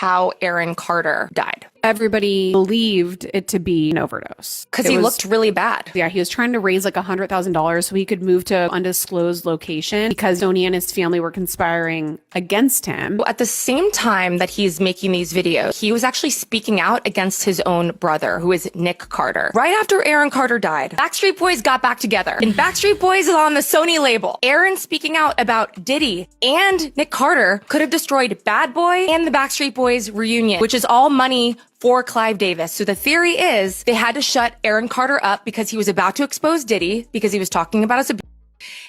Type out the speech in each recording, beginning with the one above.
how Aaron Carter died. Everybody believed it to be an overdose. Because he looked really bad. Yeah, he was trying to raise like $100,000 so he could move to undisclosed location because Sony and his family were conspiring against him. At the same time that he's making these videos, he was actually speaking out against his own brother, who is Nick Carter. Right after Aaron Carter died, Backstreet Boys got back together. And Backstreet Boys is on the Sony label. Aaron speaking out about Diddy and Nick Carter could have destroyed Bad Boy and the Backstreet Boys reunion, which is all money for Clive Davis. So the theory is they had to shut Aaron Carter up because he was about to expose Diddy because he was talking about his abuse.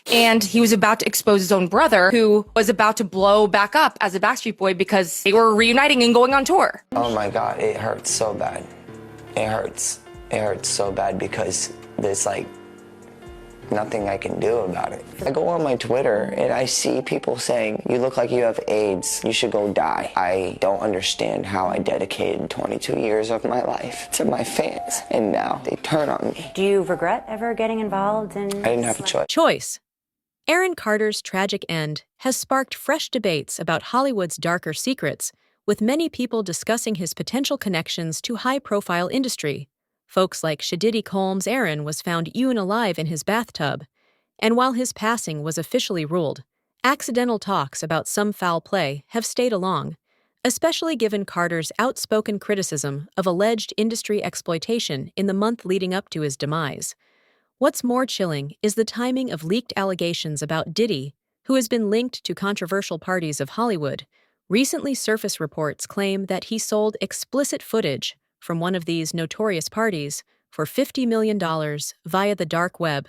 And he was about to expose his own brother, who was about to blow back up as a Backstreet Boy because they were reuniting and going on tour. Oh my God, it hurts so bad. It hurts. It hurts so bad because there's like nothing I can do about it. I go on my Twitter and I see people saying, you look like you have AIDS, you should go die. I don't understand how I dedicated 22 years of my life to my fans, and now they turn on me. Do you regret ever getting involved in... I didn't have a choice. Aaron Carter's tragic end has sparked fresh debates about Hollywood's darker secrets, with many people discussing his potential connections to high-profile industry. Folks like Diddy Combs' Aaron was found ewn alive in his bathtub, and while his passing was officially ruled, accidental talks about some foul play have stayed along, especially given Carter's outspoken criticism of alleged industry exploitation in the month leading up to his demise. What's more chilling is the timing of leaked allegations about Diddy, who has been linked to controversial parties of Hollywood. Recently surfaced reports claim that he sold explicit footage from one of these notorious parties for $50 million via the dark web.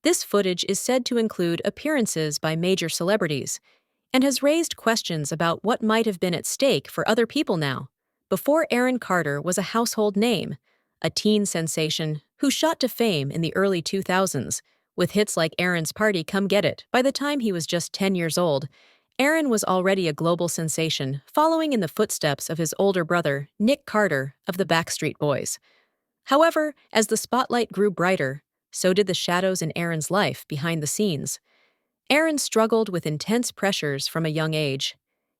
This footage is said to include appearances by major celebrities and has raised questions about what might have been at stake for other people now. Before Aaron Carter was a household name, a teen sensation who shot to fame in the early 2000s with hits like Aaron's Party Come Get It. By the time he was just 10 years old, Aaron was already a global sensation, following in the footsteps of his older brother, Nick Carter, of the Backstreet Boys. However, as the spotlight grew brighter, so did the shadows in Aaron's life behind the scenes. Aaron struggled with intense pressures from a young age.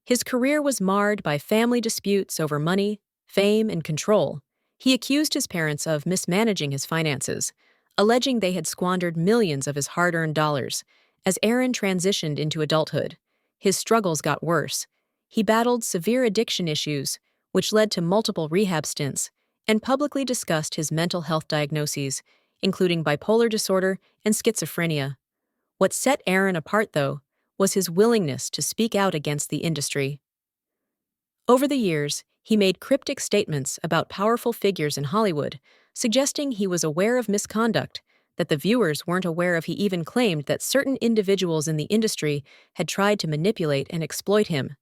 His career was marred by family disputes over money, fame, and control. He accused his parents of mismanaging his finances, alleging they had squandered millions of his hard-earned dollars. As Aaron transitioned into adulthood, his struggles got worse. He battled severe addiction issues, which led to multiple rehab stints, and publicly discussed his mental health diagnoses, including bipolar disorder and schizophrenia. What set Aaron apart, though, was his willingness to speak out against the industry. Over the years, he made cryptic statements about powerful figures in Hollywood, suggesting he was aware of misconduct that the viewers weren't aware of. He even claimed that certain individuals in the industry had tried to manipulate and exploit him.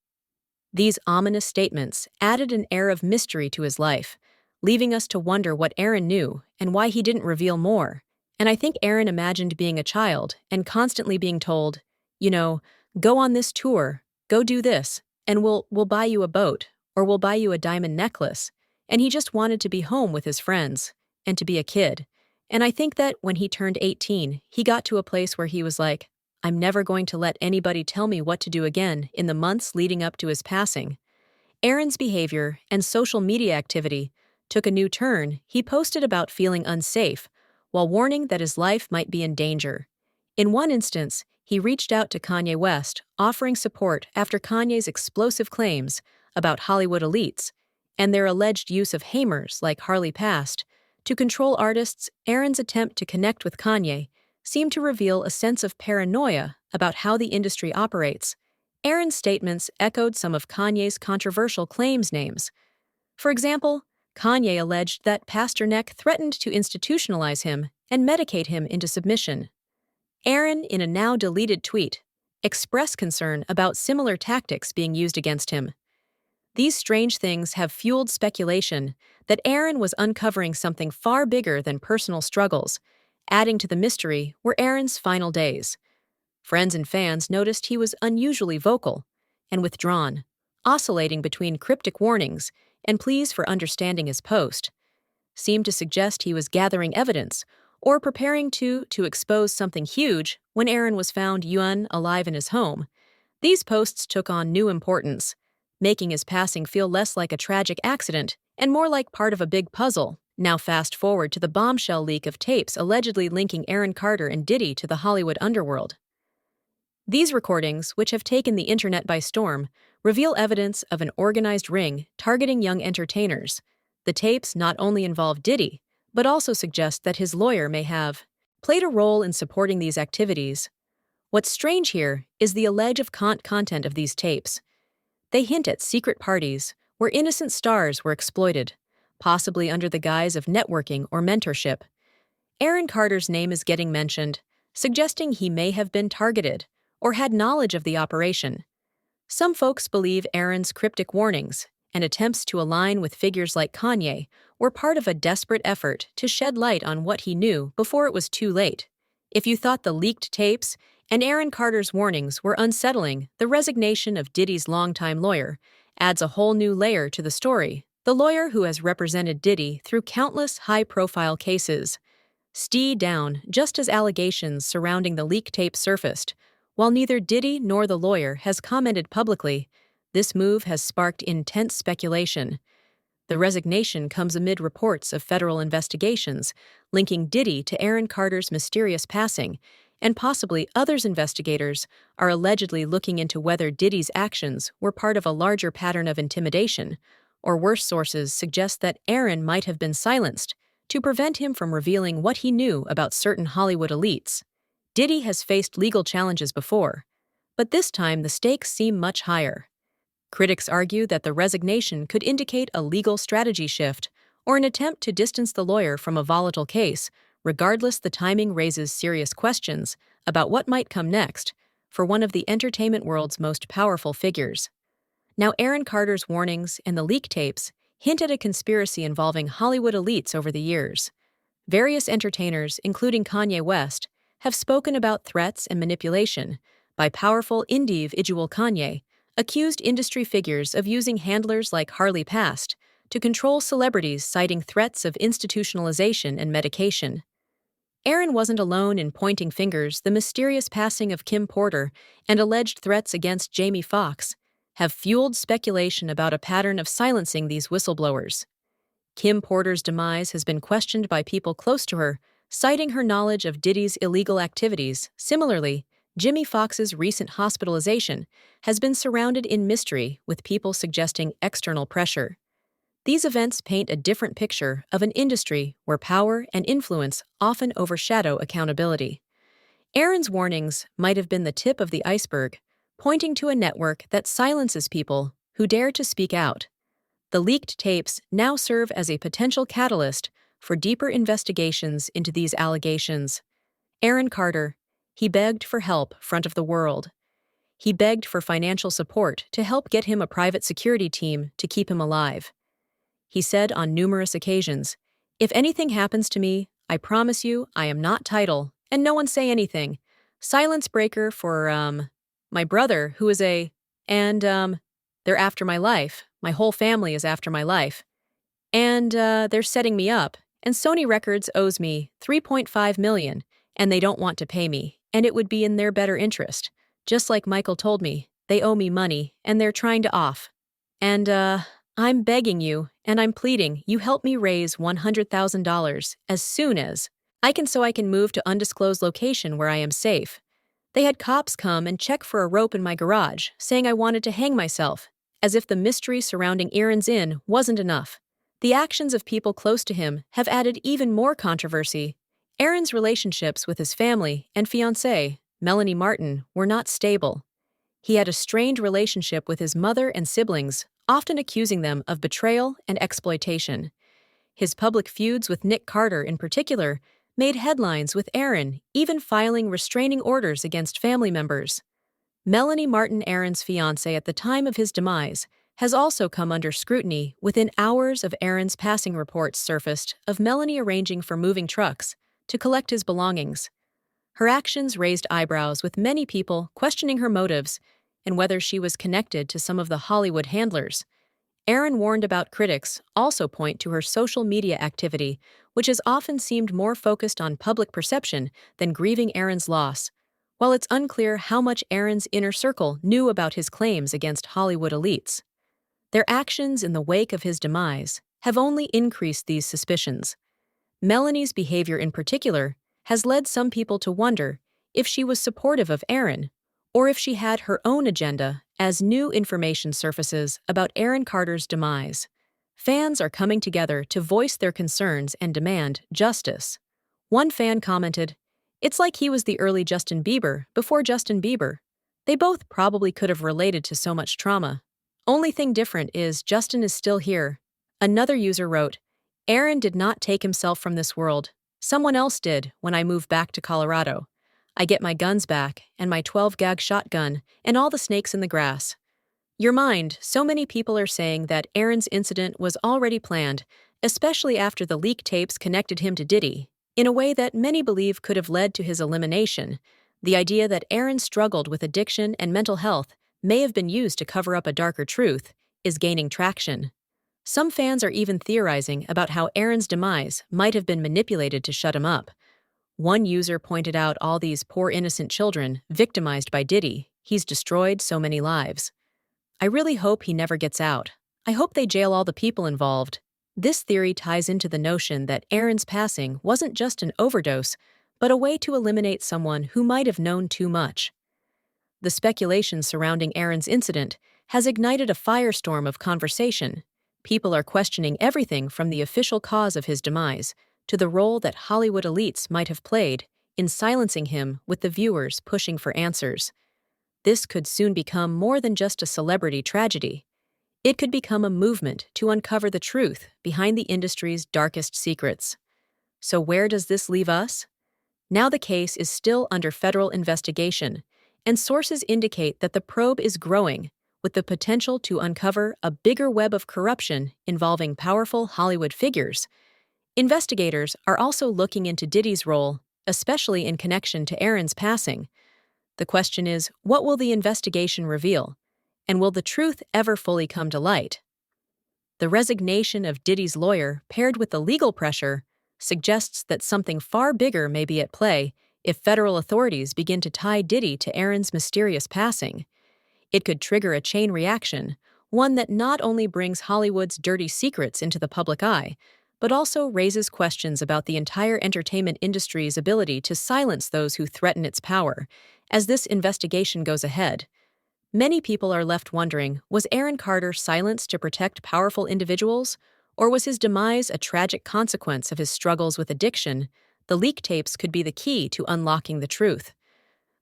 These ominous statements added an air of mystery to his life, leaving us to wonder what Aaron knew and why he didn't reveal more. And I think Aaron imagined being a child and constantly being told, go on this tour, go do this, and we'll buy you a boat, or we'll buy you a diamond necklace. And he just wanted to be home with his friends and to be a kid. And I think that when he turned 18, he got to a place where he was like, I'm never going to let anybody tell me what to do again. In the months leading up to his passing, Aaron's behavior and social media activity took a new turn. He posted about feeling unsafe while warning that his life might be in danger. In one instance, he reached out to Kanye West, offering support after Kanye's explosive claims about Hollywood elites and their alleged use of hamers like Harley passed to control artists. Aaron's attempt to connect with Kanye seemed to reveal a sense of paranoia about how the industry operates. Aaron's statements echoed some of Kanye's controversial claims names. For example, Kanye alleged that Pastor Neck threatened to institutionalize him and medicate him into submission. Aaron, in a now-deleted tweet, expressed concern about similar tactics being used against him. These strange things have fueled speculation that Aaron was uncovering something far bigger than personal struggles. Adding to the mystery were Aaron's final days. Friends and fans noticed he was unusually vocal and withdrawn, oscillating between cryptic warnings and pleas for understanding. His post seemed to suggest he was gathering evidence or preparing to expose something huge when Aaron was found alive in his home. These posts took on new importance. making his passing feel less like a tragic accident and more like part of a big puzzle. Now fast forward to the bombshell leak of tapes allegedly linking Aaron Carter and Diddy to the Hollywood underworld. These recordings, which have taken the internet by storm, reveal evidence of an organized ring targeting young entertainers. The tapes not only involve Diddy, but also suggest that his lawyer may have played a role in supporting these activities. What's strange here is the alleged content of these tapes. They hint at secret parties where innocent stars were exploited, possibly under the guise of networking or mentorship. Aaron Carter's name is getting mentioned, suggesting he may have been targeted or had knowledge of the operation. Some folks believe Aaron's cryptic warnings and attempts to align with figures like Kanye were part of a desperate effort to shed light on what he knew before it was too late. If you thought the leaked tapes and Aaron Carter's warnings were unsettling, the resignation of Diddy's longtime lawyer adds a whole new layer to the story. The lawyer who has represented Diddy through countless high-profile cases stepped down just as allegations surrounding the leak tape surfaced. While neither Diddy nor the lawyer has commented publicly, this move has sparked intense speculation. The resignation comes amid reports of federal investigations linking Diddy to Aaron Carter's mysterious passing, and possibly others. Investigators are allegedly looking into whether Diddy's actions were part of a larger pattern of intimidation, or worse, sources suggest that Aaron might have been silenced to prevent him from revealing what he knew about certain Hollywood elites. Diddy has faced legal challenges before, but this time the stakes seem much higher. Critics argue that the resignation could indicate a legal strategy shift or an attempt to distance the lawyer from a volatile case. Regardless, the timing raises serious questions about what might come next for one of the entertainment world's most powerful figures. Now, Aaron Carter's warnings and the leak tapes hint at a conspiracy involving Hollywood elites over the years. Various entertainers, including Kanye West, have spoken about threats and manipulation by powerful individual. Kanye accused industry figures of using handlers like Harley Past to control celebrities, citing threats of institutionalization and medication. Aaron wasn't alone in pointing fingers. The mysterious passing of Kim Porter and alleged threats against Jamie Foxx have fueled speculation about a pattern of silencing these whistleblowers. Kim Porter's demise has been questioned by people close to her, citing her knowledge of Diddy's illegal activities. Similarly, Jimmy Foxx's recent hospitalization has been surrounded in mystery, with people suggesting external pressure. These events paint a different picture of an industry where power and influence often overshadow accountability. Aaron's warnings might have been the tip of the iceberg, pointing to a network that silences people who dare to speak out. The leaked tapes now serve as a potential catalyst for deeper investigations into these allegations. Aaron Carter, he begged for help front of the world. He begged for financial support to help get him a private security team to keep him alive. He said on numerous occasions, "If anything happens to me, I promise you I am not title, and no one say anything. Silence breaker for, my brother, who is they're after my life. My whole family is after my life. And, they're setting me up, and Sony Records owes me $3.5 million, and they don't want to pay me, and it would be in their better interest. Just like Michael told me, they owe me money, and they're trying to off. And, I'm begging you, and I'm pleading, you help me raise $100,000 as soon as I can, so I can move to undisclosed location where I am safe. They had cops come and check for a rope in my garage, saying I wanted to hang myself, as if the mystery surrounding Aaron's inn wasn't enough. The actions of people close to him have added even more controversy. Aaron's relationships with his family and fiancée, Melanie Martin, were not stable. He had a strained relationship with his mother and siblings, often accusing them of betrayal and exploitation. His public feuds with Nick Carter in particular made headlines, with Aaron even filing restraining orders against family members. Melanie Martin, Aaron's fiancée at the time of his demise, has also come under scrutiny. Within hours of Aaron's passing, reports surfaced of Melanie arranging for moving trucks to collect his belongings. Her actions raised eyebrows, with many people questioning her motives and whether she was connected to some of the Hollywood handlers. Aaron warned about critics also point to her social media activity, which has often seemed more focused on public perception than grieving Aaron's loss. While it's unclear how much Aaron's inner circle knew about his claims against Hollywood elites, Their actions in the wake of his demise have only increased these suspicions. Melanie's behavior in particular has led some people to wonder if she was supportive of Aaron or if she had her own agenda as new information surfaces about Aaron Carter's demise. Fans are coming together to voice their concerns and demand justice. One fan commented, "It's like he was the early Justin Bieber before Justin Bieber. They both probably could have related to so much trauma. Only thing different is Justin is still here." Another user wrote, "Aaron did not take himself from this world. Someone else did when I moved back to Colorado. I get my guns back, and my 12-gauge shotgun, and all the snakes in the grass." Your mind, so many people are saying that Aaron's incident was already planned, especially after the leak tapes connected him to Diddy, in a way that many believe could have led to his elimination. The idea that Aaron struggled with addiction and mental health may have been used to cover up a darker truth is gaining traction. Some fans are even theorizing about how Aaron's demise might have been manipulated to shut him up. One user pointed out all these poor innocent children victimized by Diddy. He's destroyed so many lives. I really hope he never gets out. I hope they jail all the people involved. This theory ties into the notion that Aaron's passing wasn't just an overdose, but a way to eliminate someone who might have known too much. The speculation surrounding Aaron's incident has ignited a firestorm of conversation. People are questioning everything from the official cause of his demise to the role that Hollywood elites might have played in silencing him, with the viewers pushing for answers. This could soon become more than just a celebrity tragedy. It could become a movement to uncover the truth behind the industry's darkest secrets. So where does this leave us? Now the case is still under federal investigation, and sources indicate that the probe is growing, with the potential to uncover a bigger web of corruption involving powerful Hollywood figures. Investigators are also looking into Diddy's role, especially in connection to Aaron's passing. The question is, what will the investigation reveal? And will the truth ever fully come to light? The resignation of Diddy's lawyer, paired with the legal pressure, suggests that something far bigger may be at play if federal authorities begin to tie Diddy to Aaron's mysterious passing. It could trigger a chain reaction, one that not only brings Hollywood's dirty secrets into the public eye, but also raises questions about the entire entertainment industry's ability to silence those who threaten its power. As this investigation goes ahead, many people are left wondering, was Aaron Carter silenced to protect powerful individuals, or was his demise a tragic consequence of his struggles with addiction? The leak tapes could be the key to unlocking the truth.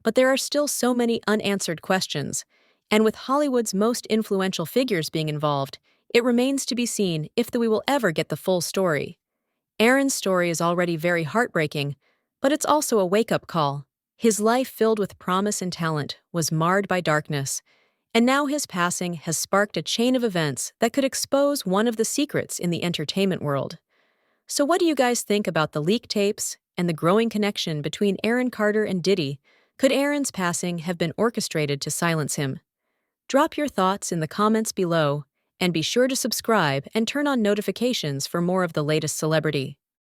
But there are still so many unanswered questions, and with Hollywood's most influential figures being involved, it remains to be seen if we will ever get the full story. Aaron's story is already very heartbreaking, but it's also a wake-up call. His life, filled with promise and talent, was marred by darkness, and now his passing has sparked a chain of events that could expose one of the secrets in the entertainment world. So what do you guys think about the leak tapes and the growing connection between Aaron Carter and Diddy? Could Aaron's passing have been orchestrated to silence him? Drop your thoughts in the comments below, and be sure to subscribe and turn on notifications for more of the latest celebrity